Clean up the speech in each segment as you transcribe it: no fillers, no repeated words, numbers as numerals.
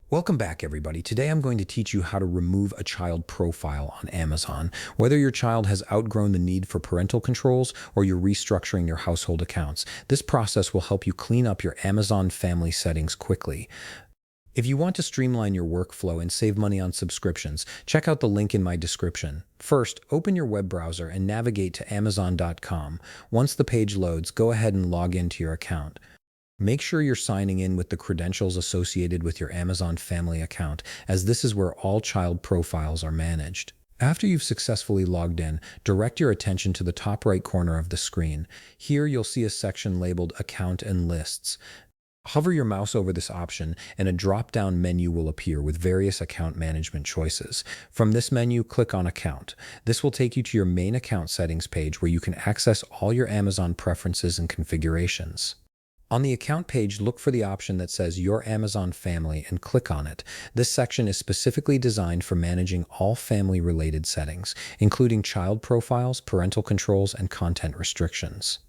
Welcome back, everybody. Today I'm going to teach you how to remove a child profile on Amazon. Whether your child has outgrown the need for parental controls or you're restructuring your household accounts, this process will help you clean up your Amazon family settings quickly. If you want to streamline your workflow and save money on subscriptions, check out the link in my description. First, open your web browser and navigate to Amazon.com. Once the page loads, go ahead and log into your account. Make sure you're signing in with the credentials associated with your Amazon family account, as this is where all child profiles are managed. After you've successfully logged in, direct your attention to the top right corner of the screen. Here you'll see a section labeled Account and Lists. Hover your mouse over this option and a drop-down menu will appear with various account management choices. From this menu, click on Account. This will take you to your main account settings page where you can access all your Amazon preferences and configurations. On the account page, look for the option that says Your Amazon Family and click on it. This section is specifically designed for managing all family-related settings, including child profiles, parental controls, and content restrictions.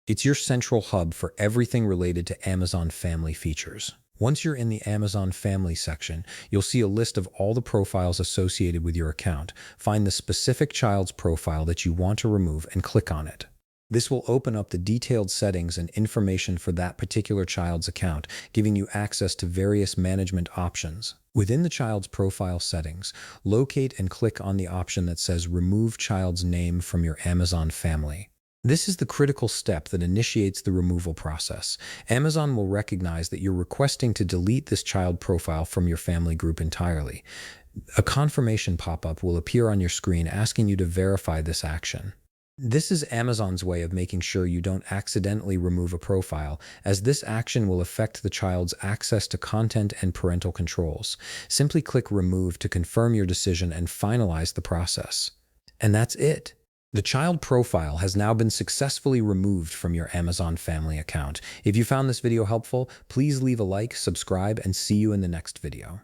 It's your central hub for everything related to Amazon Family features. Once you're in the Amazon Family section, you'll see a list of all the profiles associated with your account. Find the specific child's profile that you want to remove and click on it. This will open up the detailed settings and information for that particular child's account, giving you access to various management options. Within the child's profile settings, locate and click on the option that says Remove Child's Name from your Amazon Family. This is the critical step that initiates the removal process. Amazon will recognize that you're requesting to delete this child profile from your family group entirely. A confirmation pop-up will appear on your screen asking you to verify this action. This is Amazon's way of making sure you don't accidentally remove a profile, as this action will affect the child's access to content and parental controls. Simply click Remove to confirm your decision and finalize the process. And that's it. The child profile has now been successfully removed from your Amazon Family account. If you found this video helpful, please leave a like, subscribe, and see you in the next video.